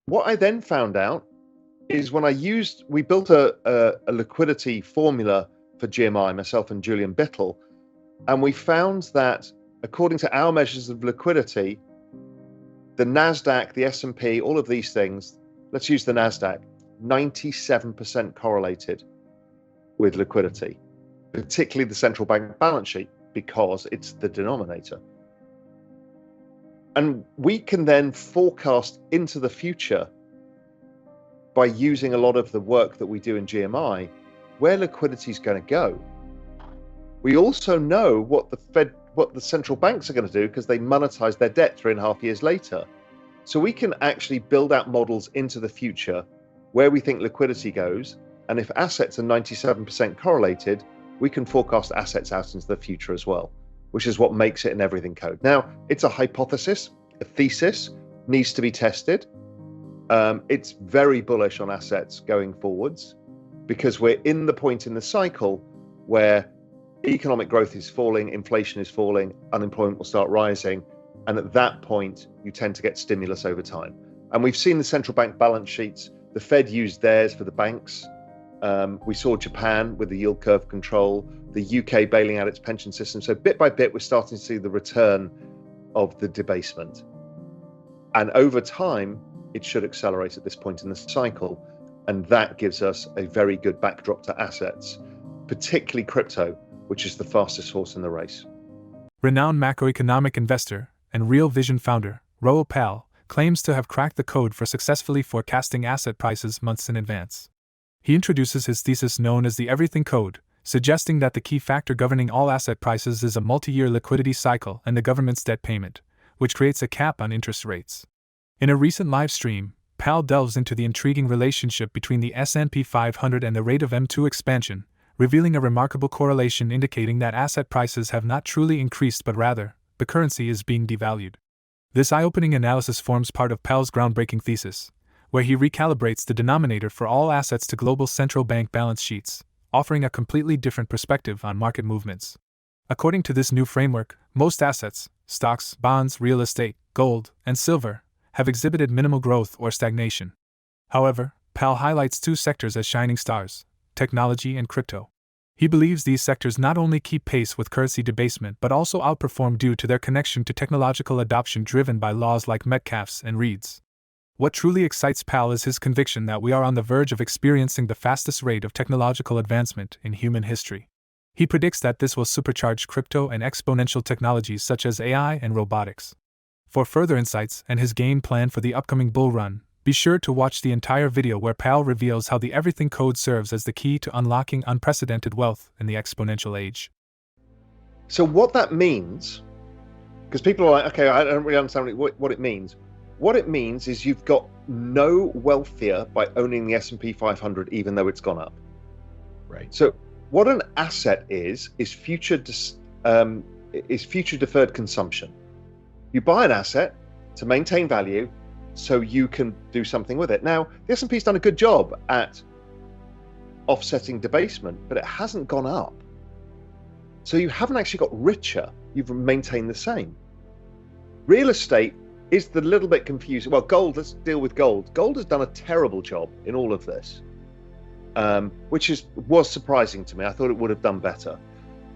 What I then found out is when we built a liquidity formula for GMI, myself and Julian Bittel, and we found that according to our measures of liquidity, the NASDAQ, the S&P, all of these things, let's use the NASDAQ, 97% correlated with liquidity, particularly the central bank balance sheet, because it's the denominator. And we can then forecast into the future by using a lot of the work that we do in GMI, where liquidity is going to go. We also know what the central banks are going to do because they monetize their debt 3.5 years later. So we can actually build out models into the future where we think liquidity goes. And if assets are 97% correlated, we can forecast assets out into the future as well, which is what makes it an everything code. Now, it's a hypothesis, a thesis, needs to be tested. It's very bullish on assets going forwards because we're in the point in the cycle where economic growth is falling, inflation is falling, unemployment will start rising. And at that point, you tend to get stimulus over time. And we've seen the central bank balance sheets. The Fed used theirs for the banks. We saw Japan with the yield curve control, the UK bailing out its pension system. So bit by bit, we're starting to see the return of the debasement. And over time, it should accelerate at this point in the cycle. And that gives us a very good backdrop to assets, particularly crypto, which is the fastest horse in the race. Renowned macroeconomic investor and Real Vision founder, Raoul Pal, claims to have cracked the code for successfully forecasting asset prices months in advance. He introduces his thesis known as the Everything Code, suggesting that the key factor governing all asset prices is a multi-year liquidity cycle and the government's debt payment, which creates a cap on interest rates. In a recent live stream, Pal delves into the intriguing relationship between the S&P 500 and the rate of M2 expansion, revealing a remarkable correlation indicating that asset prices have not truly increased but rather, the currency is being devalued. This eye-opening analysis forms part of Pal's groundbreaking thesis, where he recalibrates the denominator for all assets to global central bank balance sheets, offering a completely different perspective on market movements. According to this new framework, most assets, stocks, bonds, real estate, gold, and silver, have exhibited minimal growth or stagnation. However, Pal highlights two sectors as shining stars: technology and crypto. He believes these sectors not only keep pace with currency debasement but also outperform due to their connection to technological adoption driven by laws like Metcalfe's and Reed's. What truly excites Pal is his conviction that we are on the verge of experiencing the fastest rate of technological advancement in human history. He predicts that this will supercharge crypto and exponential technologies such as AI and robotics. For further insights and his game plan for the upcoming bull run, be sure to watch the entire video where Pal reveals how the Everything Code serves as the key to unlocking unprecedented wealth in the exponential age. So what that means, because people are like, okay, I don't really understand what it means. What it means is you've got no wealthier by owning the S&P 500, even though it's gone up. Right. So what an asset is future deferred consumption. You buy an asset to maintain value so you can do something with it. Now, the S&P's done a good job at offsetting debasement, but it hasn't gone up. So you haven't actually got richer, you've maintained the same. Real estate is the little bit confusing. Well, gold, let's deal with gold. Gold has done a terrible job in all of this, which was surprising to me. I thought it would have done better.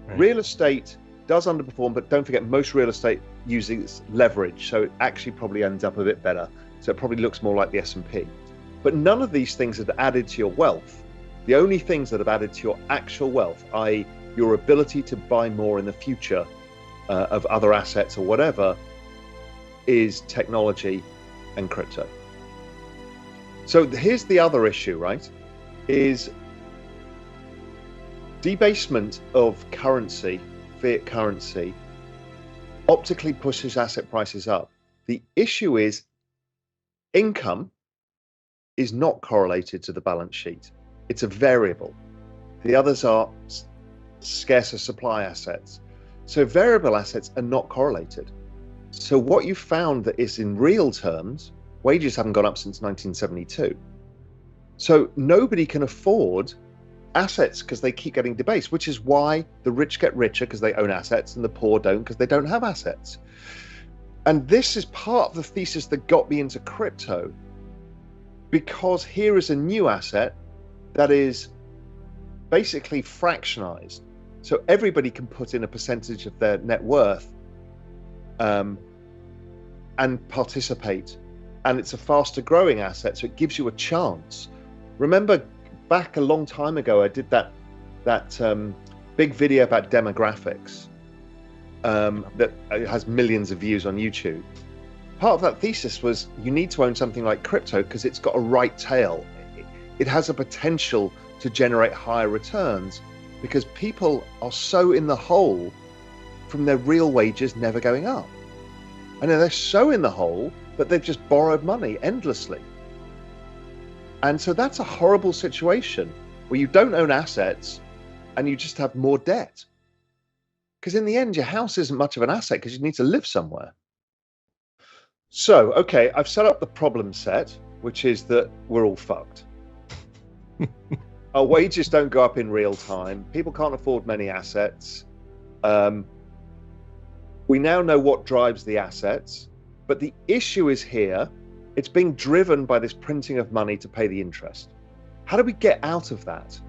Right. Real estate does underperform, but don't forget most real estate uses leverage, so it actually probably ends up a bit better. So it probably looks more like the S&P. But none of these things have added to your wealth. The only things that have added to your actual wealth, i.e. your ability to buy more in the future of other assets or whatever, is technology and crypto. So here's the other issue, right? Is debasement of currency, fiat currency, optically pushes asset prices up. The issue is income is not correlated to the balance sheet. It's a variable. The others are scarcer supply assets. So variable assets are not correlated. So what you found that is in real terms, wages haven't gone up since 1972. So nobody can afford assets because they keep getting debased, which is why the rich get richer because they own assets and the poor don't because they don't have assets. And this is part of the thesis that got me into crypto, because here is a new asset that is basically fractionized. So everybody can put in a percentage of their net worth and participate. And it's a faster growing asset, so it gives you a chance. Remember back a long time ago, I did that big video about demographics that has millions of views on YouTube. Part of that thesis was you need to own something like crypto because it's got a right tail. It has a potential to generate higher returns because people are so in the hole from their real wages never going up. And they're so in the hole that they've just borrowed money endlessly. And so that's a horrible situation where you don't own assets and you just have more debt. Because in the end, your house isn't much of an asset because you need to live somewhere. So, okay, I've set up the problem set, which is that we're all fucked. Our wages don't go up in real time. People can't afford many assets. We now know what drives the assets, but the issue is here. It's being driven by this printing of money to pay the interest. How do we get out of that?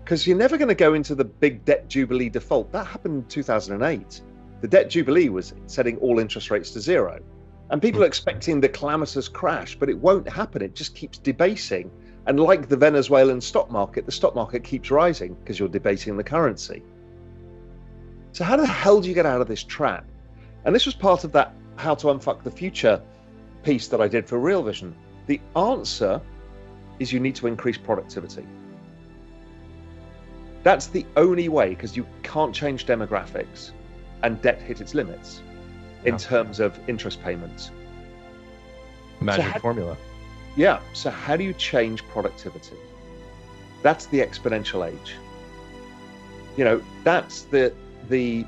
Because you're never going to go into the big debt jubilee default. That happened in 2008. The debt jubilee was setting all interest rates to zero. And people are expecting the calamitous crash, but it won't happen. It just keeps debasing. And like the Venezuelan stock market, the stock market keeps rising because you're debating the currency. So how the hell do you get out of this trap? And this was part of that How to Unfuck the Future piece that I did for Real Vision. The answer is you need to increase productivity. That's the only way, because you can't change demographics and debt hit its limits in terms of interest payments. Magic formula. Yeah. So how do you change productivity? That's the exponential age. You know, that's the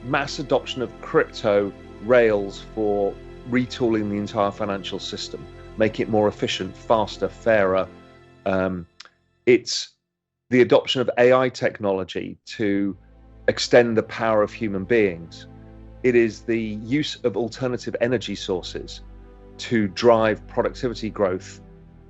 mass adoption of crypto rails for retooling the entire financial system, make it more efficient, faster, fairer. It's the adoption of AI technology to extend the power of human beings. It is the use of alternative energy sources to drive productivity growth,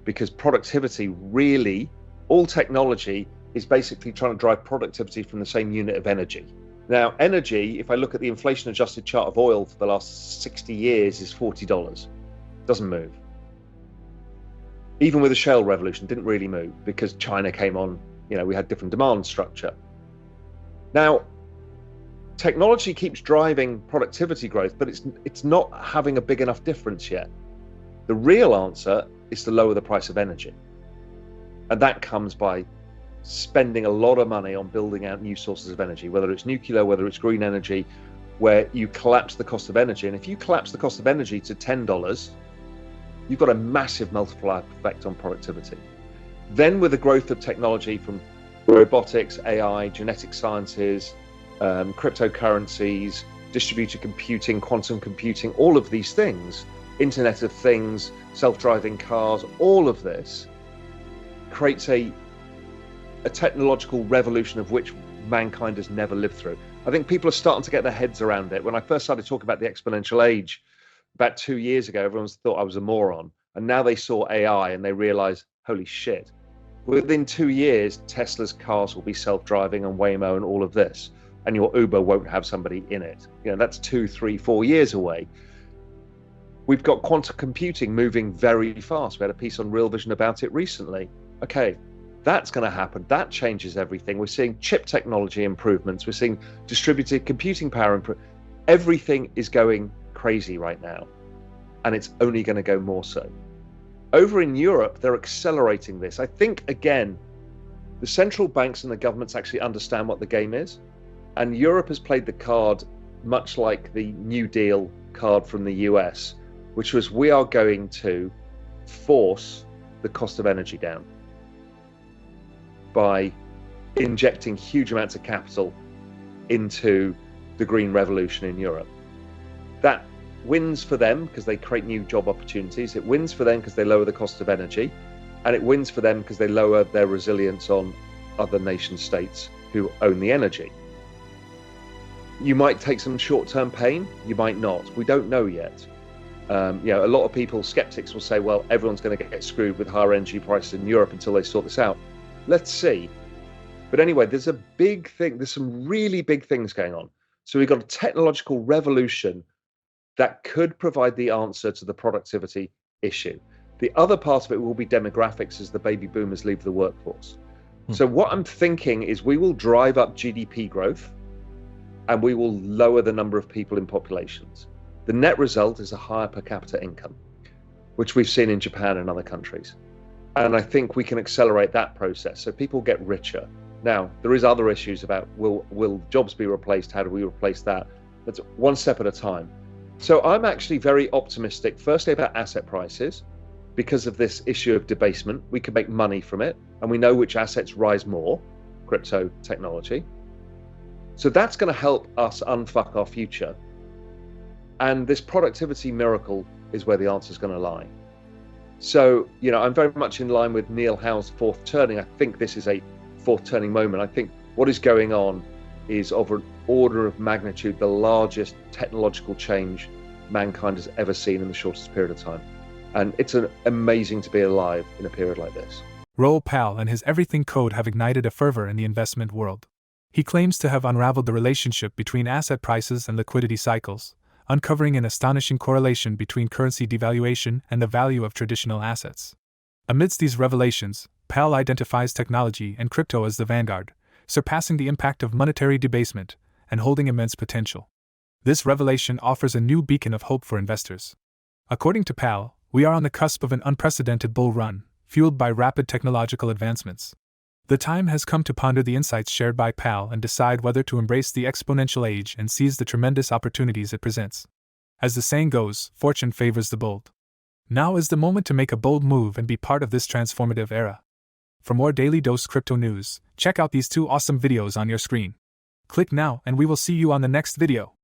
because productivity really, all technology is basically trying to drive productivity from the same unit of energy. Now, energy, if I look at the inflation adjusted chart of oil for the last 60 years, is $40. Doesn't move. Even with the shale revolution, didn't really move because China came on, you know, we had different demand structure. Now, technology keeps driving productivity growth, but it's not having a big enough difference yet. The real answer is to lower the price of energy. And that comes by spending a lot of money on building out new sources of energy, whether it's nuclear, whether it's green energy, where you collapse the cost of energy. And if you collapse the cost of energy to $10, you've got a massive multiplier effect on productivity. Then with the growth of technology from robotics, AI, genetic sciences, cryptocurrencies, distributed computing, quantum computing, all of these things, Internet of Things, self-driving cars, all of this creates a technological revolution of which mankind has never lived through. I think people are starting to get their heads around it. When I first started talking about the exponential age about 2 years ago, everyone thought I was a moron. And now they saw AI and they realize, holy shit, within 2 years, Tesla's cars will be self-driving and Waymo and all of this. And your Uber won't have somebody in it. You know, that's 2, 3, 4 years away. We've got quantum computing moving very fast. We had a piece on Real Vision about it recently. Okay, that's going to happen. That changes everything. We're seeing chip technology improvements. We're seeing distributed computing power improvements. Everything is going crazy right now, and it's only going to go more so. Over in Europe, they're accelerating this. I think, again, the central banks and the governments actually understand what the game is, and Europe has played the card much like the New Deal card from the US, which was we are going to force the cost of energy down by injecting huge amounts of capital into the green revolution in Europe. That wins for them because they create new job opportunities. It wins for them because they lower the cost of energy, and it wins for them because they lower their resilience on other nation states who own the energy. You might take some short-term pain, you might not. We don't know yet. A lot of people, skeptics, will say, well, everyone's going to get screwed with higher energy prices in Europe until they sort this out. Let's see. But anyway, there's a big thing. There's some really big things going on. So we've got a technological revolution that could provide the answer to the productivity issue. The other part of it will be demographics as the baby boomers leave the workforce. So what I'm thinking is we will drive up GDP growth and we will lower the number of people in populations. The net result is a higher per capita income, which we've seen in Japan and other countries. And I think we can accelerate that process so people get richer. Now, there is other issues about will jobs be replaced? How do we replace that? That's one step at a time. So I'm actually very optimistic, firstly about asset prices. Because of this issue of debasement, we can make money from it, and we know which assets rise more, crypto technology. So that's going to help us unfuck our future. And this productivity miracle is where the answer is going to lie. So, I'm very much in line with Neil Howe's fourth turning. I think this is a fourth turning moment. I think what is going on is of an order of magnitude the largest technological change mankind has ever seen in the shortest period of time. And it's amazing to be alive in a period like this. Raoul Pal and his Everything Code have ignited a fervor in the investment world. He claims to have unraveled the relationship between asset prices and liquidity cycles, uncovering an astonishing correlation between currency devaluation and the value of traditional assets. Amidst these revelations, Pal identifies technology and crypto as the vanguard, surpassing the impact of monetary debasement and holding immense potential. This revelation offers a new beacon of hope for investors. According to Pal, we are on the cusp of an unprecedented bull run, fueled by rapid technological advancements. The time has come to ponder the insights shared by Pal and decide whether to embrace the exponential age and seize the tremendous opportunities it presents. As the saying goes, fortune favors the bold. Now is the moment to make a bold move and be part of this transformative era. For more Daily Dose Crypto news, check out these 2 awesome videos on your screen. Click now and we will see you on the next video.